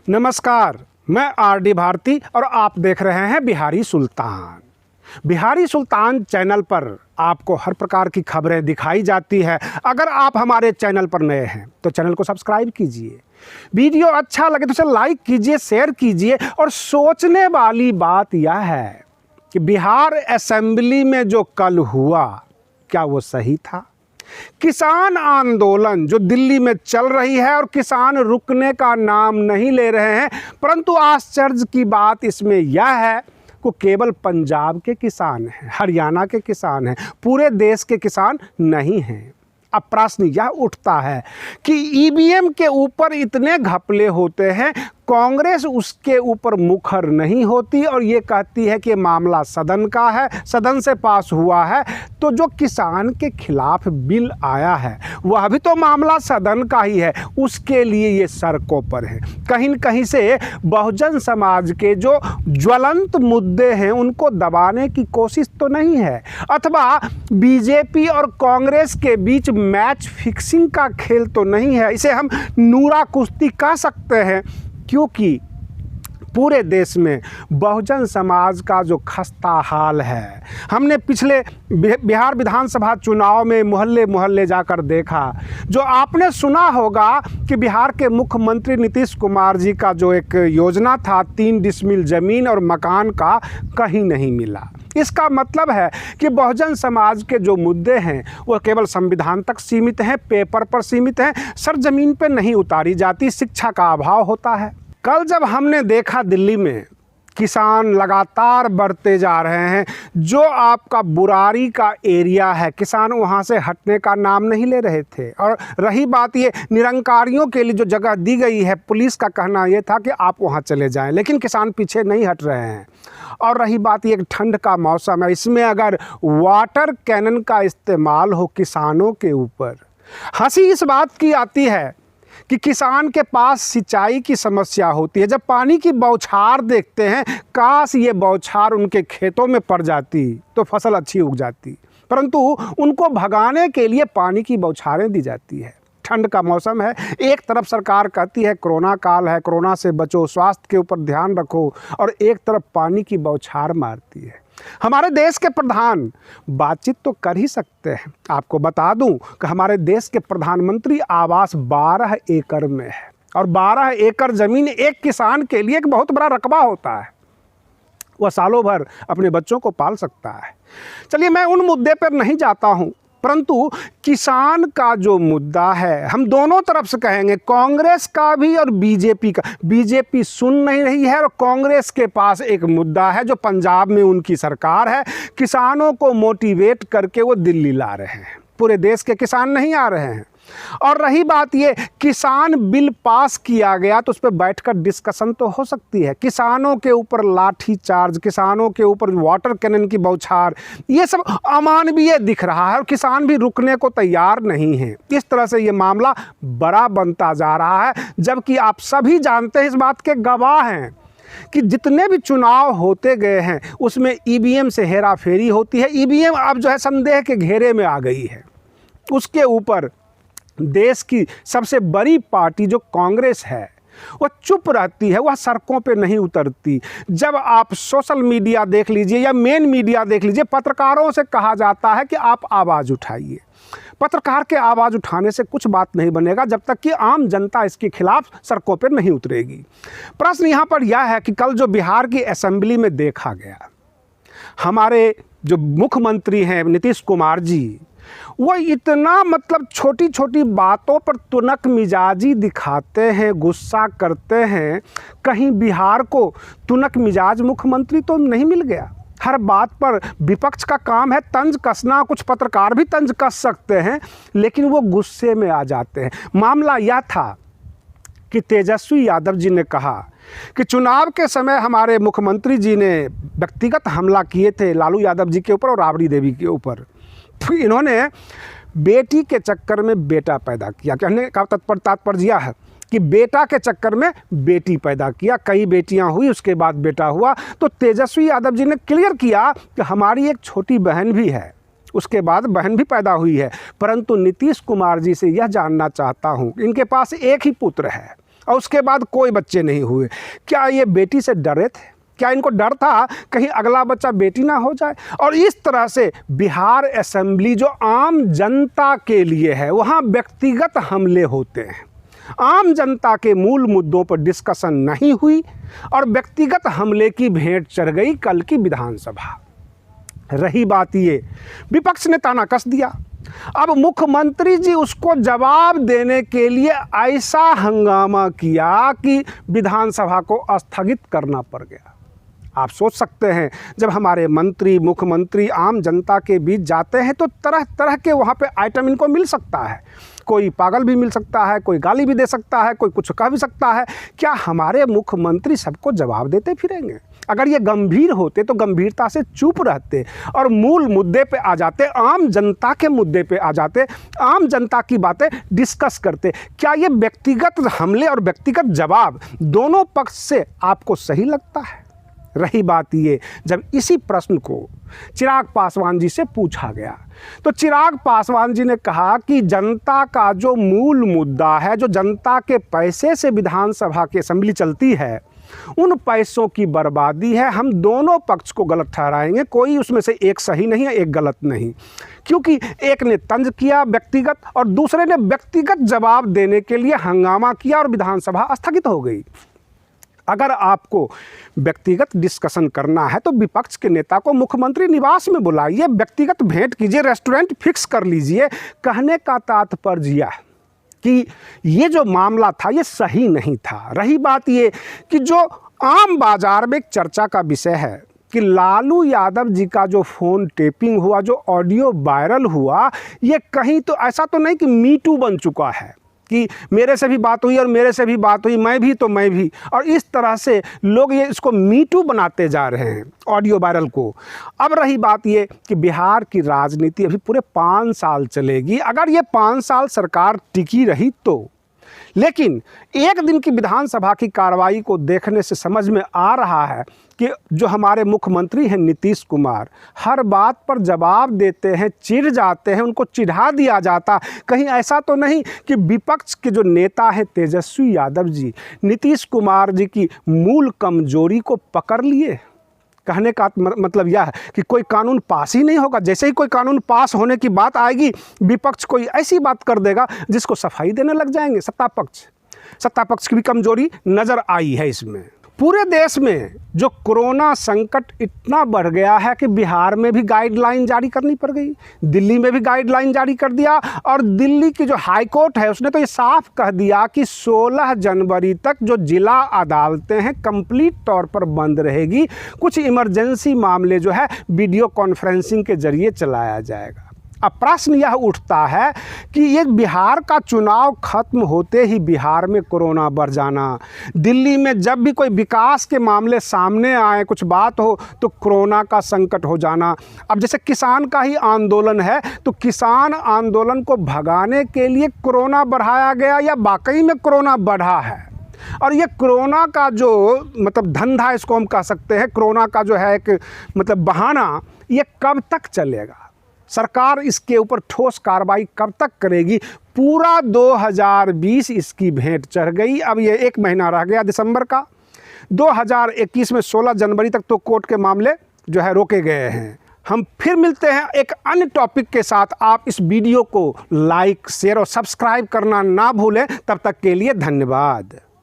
नमस्कार, मैं आरडी भारती और आप देख रहे हैं बिहारी सुल्तान। बिहारी सुल्तान चैनल पर आपको हर प्रकार की खबरें दिखाई जाती है। अगर आप हमारे चैनल पर नए हैं तो चैनल को सब्सक्राइब कीजिए। वीडियो अच्छा लगे तो उसे लाइक कीजिए, शेयर कीजिए। और सोचने वाली बात यह है कि बिहार असेंबली में जो कल हुआ, क्या वो सही था? किसान आंदोलन जो दिल्ली में चल रही है और किसान रुकने का नाम नहीं ले रहे हैं, परंतु आश्चर्य की बात इसमें यह है कि केवल पंजाब के किसान हैं, हरियाणा के किसान हैं, पूरे देश के किसान नहीं हैं। अब प्रश्न यह उठता है कि ईवीएम के ऊपर इतने घपले होते हैं, कांग्रेस उसके ऊपर मुखर नहीं होती और ये कहती है कि मामला सदन का है, सदन से पास हुआ है। तो जो किसान के खिलाफ बिल आया है वह भी तो मामला सदन का ही है, उसके लिए ये सड़कों पर है। कहीं न कहीं से बहुजन समाज के जो ज्वलंत मुद्दे हैं उनको दबाने की कोशिश तो नहीं है, अथवा बीजेपी और कांग्रेस के बीच मैच फिक्सिंग का खेल तो नहीं है। इसे हम नूरा कुश्ती कह सकते हैं, क्योंकि पूरे देश में बहुजन समाज का जो खस्ता हाल है, हमने पिछले बिहार विधानसभा चुनाव में मोहल्ले मोहल्ले जाकर देखा। जो आपने सुना होगा कि बिहार के मुख्यमंत्री नीतीश कुमार जी का जो एक योजना था 3 डिसमिल ज़मीन और मकान का, कहीं नहीं मिला। इसका मतलब है कि बहुजन समाज के जो मुद्दे हैं वो केवल संविधान तक सीमित हैं, पेपर पर सीमित हैं, सरजमीन पर नहीं उतारी जाती। शिक्षा का अभाव होता है। कल जब हमने देखा दिल्ली में किसान लगातार बढ़ते जा रहे हैं, जो आपका बुरारी का एरिया है, किसान वहाँ से हटने का नाम नहीं ले रहे थे। और रही बात ये निरंकारियों के लिए जो जगह दी गई है, पुलिस का कहना ये था कि आप वहाँ चले जाएं, लेकिन किसान पीछे नहीं हट रहे हैं। और रही बात ये, ठंड का मौसम है, इसमें अगर वाटर कैनन का इस्तेमाल हो किसानों के ऊपर, हंसी इस बात की आती है कि किसान के पास सिंचाई की समस्या होती है। जब पानी की बौछार देखते हैं, काश ये बौछार उनके खेतों में पड़ जाती तो फसल अच्छी उग जाती, परंतु उनको भगाने के लिए पानी की बौछारें दी जाती है। ठंड का मौसम है, एक तरफ सरकार कहती है कोरोना काल है, कोरोना से बचो, स्वास्थ्य के ऊपर ध्यान रखो, और एक तरफ पानी की बौछार मारती है। हमारे देश के प्रधान बातचीत तो कर ही सकते हैं। आपको बता दूं कि हमारे देश के प्रधानमंत्री आवास 12 एकड़ में है, और 12 एकड़ ज़मीन एक किसान के लिए एक बहुत बड़ा रकबा होता है। वह सालों भर अपने बच्चों को पाल सकता है। चलिए, मैं उन मुद्दे पर नहीं जाता हूं, परंतु किसान का जो मुद्दा है, हम दोनों तरफ से कहेंगे, कांग्रेस का भी और बीजेपी का। बीजेपी सुन नहीं रही है और कांग्रेस के पास एक मुद्दा है जो पंजाब में उनकी सरकार है, किसानों को मोटिवेट करके वो दिल्ली ला रहे हैं। पूरे देश के किसान नहीं आ रहे हैं। और रही बात ये, किसान बिल पास किया गया तो उस पर बैठकर डिस्कशन तो हो सकती है। किसानों के ऊपर लाठी चार्ज, किसानों के ऊपर वाटर कैनन की बौछार, ये सब अमानवीय दिख रहा है और किसान भी रुकने को तैयार नहीं है। इस तरह से ये मामला बड़ा बनता जा रहा है, जबकि आप सभी जानते हैं, इस बात के गवाह हैं कि जितने भी चुनाव होते गए हैं उसमें ईवीएम से हेरा फेरी होती है। ईवीएम अब जो है संदेह के घेरे में आ गई है। उसके ऊपर देश की सबसे बड़ी पार्टी जो कांग्रेस है वह चुप रहती है, वह सड़कों पे नहीं उतरती। जब आप सोशल मीडिया देख लीजिए या मेन मीडिया देख लीजिए, पत्रकारों से कहा जाता है कि आप आवाज़ उठाइए। पत्रकार के आवाज़ उठाने से कुछ बात नहीं बनेगा जब तक कि आम जनता इसके खिलाफ सड़कों पर नहीं उतरेगी। प्रश्न यहाँ पर यह है कि कल जो बिहार की असेंबली में देखा गया, हमारे जो मुख्यमंत्री हैं नीतीश कुमार जी, वो इतना मतलब छोटी छोटी बातों पर तुनक मिजाजी दिखाते हैं, गुस्सा करते हैं। कहीं बिहार को तुनक मिजाज मुख्यमंत्री तो नहीं मिल गया। हर बात पर विपक्ष का काम है तंज कसना, कुछ पत्रकार भी तंज कस सकते हैं, लेकिन वो गुस्से में आ जाते हैं। मामला यह था कि तेजस्वी यादव जी ने कहा कि चुनाव के समय हमारे मुख्यमंत्री जी ने व्यक्तिगत हमला किए थे लालू यादव जी के ऊपर और राबड़ी देवी के ऊपर। इन्होंने बेटी के चक्कर में बेटा पैदा किया। कहने का तात्पर्य यह है कि बेटा के चक्कर में बेटी पैदा किया। कई बेटियां हुई, उसके बाद बेटा हुआ। तो तेजस्वी यादव जी ने क्लियर किया कि हमारी एक छोटी बहन भी है, उसके बाद बहन भी पैदा हुई है। परंतु नीतीश कुमार जी से यह जानना चाहता हूँ, इनके पास एक ही पुत्र है, और उसके बाद कोई बच्चे नहीं हुए। क्या ये बेटी से डरे थे? क्या इनको डर था कहीं अगला बच्चा बेटी ना हो जाए? और इस तरह से बिहार असेंबली जो आम जनता के लिए है, वहाँ व्यक्तिगत हमले होते हैं। आम जनता के मूल मुद्दों पर डिस्कशन नहीं हुई और व्यक्तिगत हमले की भेंट चढ़ गई कल की विधानसभा। रही बात ये, विपक्ष ने ताना कस दिया। अब मुख्यमंत्री जी उसको जवाब देने के लिए ऐसा हंगामा किया कि विधानसभा को स्थगित करना पड़ गया। आप सोच सकते हैं, जब हमारे मंत्री, मुख्यमंत्री आम जनता के बीच जाते हैं तो तरह तरह के वहाँ पे आइटम इनको मिल सकता है। कोई पागल भी मिल सकता है, कोई गाली भी दे सकता है, कोई कुछ कह भी सकता है। क्या हमारे मुख्यमंत्री सबको जवाब देते फिरेंगे? अगर ये गंभीर होते तो गंभीरता से चुप रहते और मूल मुद्दे पे आ जाते, आम जनता के मुद्दे पे आ जाते, आम जनता की बातें डिस्कस करते। क्या ये व्यक्तिगत हमले और व्यक्तिगत जवाब दोनों पक्ष से आपको सही लगता है? रही बात ये, जब इसी प्रश्न को चिराग पासवान जी से पूछा गया तो चिराग पासवान जी ने कहा कि जनता का जो मूल मुद्दा है, जो जनता के पैसे से विधानसभा की असेंबली चलती है, उन पैसों की बर्बादी है। हम दोनों पक्ष को गलत ठहराएंगे, कोई उसमें से एक सही नहीं है, एक गलत नहीं, क्योंकि एक ने तंज किया व्यक्तिगत और दूसरे ने व्यक्तिगत जवाब देने के लिए हंगामा किया और विधानसभा स्थगित हो गई। अगर आपको व्यक्तिगत डिस्कशन करना है तो विपक्ष के नेता को मुख्यमंत्री निवास में बुलाइए, व्यक्तिगत भेंट कीजिए, रेस्टोरेंट फिक्स कर लीजिए। कहने का तात्पर्य यह कि ये जो मामला था ये सही नहीं था। रही बात ये कि जो आम बाजार में एक चर्चा का विषय है कि लालू यादव जी का जो फ़ोन टेपिंग हुआ, जो ऑडियो वायरल हुआ, ये कहीं तो ऐसा तो नहीं कि मी टू बन चुका है कि मेरे से भी बात हुई और मेरे से भी बात हुई, मैं भी तो मैं भी, और इस तरह से लोग ये इसको मी टू बनाते जा रहे हैं ऑडियो वायरल को। अब रही बात ये कि बिहार की राजनीति अभी पूरे 5 साल चलेगी। अगर ये 5 साल सरकार टिकी रही तो, लेकिन एक दिन की विधानसभा की कार्रवाई को देखने से समझ में आ रहा है कि जो हमारे मुख्यमंत्री हैं नीतीश कुमार, हर बात पर जवाब देते हैं, चिढ़ जाते हैं, उनको चिढ़ा दिया जाता। कहीं ऐसा तो नहीं कि विपक्ष के जो नेता हैं तेजस्वी यादव जी, नीतीश कुमार जी की मूल कमजोरी को पकड़ लिए? कहने का मतलब यह है कि कोई कानून पास ही नहीं होगा। जैसे ही कोई कानून पास होने की बात आएगी, विपक्ष कोई ऐसी बात कर देगा जिसको सफाई देने लग जाएंगे। सत्ता पक्ष की भी कमजोरी नज़र आई है इसमें। पूरे देश में जो कोरोना संकट इतना बढ़ गया है कि बिहार में भी गाइडलाइन जारी करनी पड़ गई, दिल्ली में भी गाइडलाइन जारी कर दिया, और दिल्ली की जो हाई कोर्ट है उसने तो ये साफ कह दिया कि 16 जनवरी तक जो जिला अदालतें हैं कंप्लीट तौर पर बंद रहेगी। कुछ इमरजेंसी मामले जो है वीडियो कॉन्फ्रेंसिंग के जरिए चलाया जाएगा। अब प्रश्न यह उठता है कि ये बिहार का चुनाव खत्म होते ही बिहार में कोरोना बढ़ जाना, दिल्ली में जब भी कोई विकास के मामले सामने आए, कुछ बात हो तो कोरोना का संकट हो जाना। अब जैसे किसान का ही आंदोलन है तो किसान आंदोलन को भगाने के लिए कोरोना बढ़ाया गया या वाकई में कोरोना बढ़ा है? और ये कोरोना का जो मतलब धंधा, इसको हम कह सकते हैं, कोरोना का जो है एक मतलब बहाना, ये कब तक चलेगा? सरकार इसके ऊपर ठोस कार्रवाई कब तक करेगी? पूरा 2020 इसकी भेंट चढ़ गई। अब ये 1 महीना रह गया दिसंबर का। 2021 में 16 जनवरी तक तो कोर्ट के मामले जो है रोके गए हैं। हम फिर मिलते हैं एक अन्य टॉपिक के साथ। आप इस वीडियो को लाइक, शेयर और सब्सक्राइब करना ना भूलें। तब तक के लिए धन्यवाद।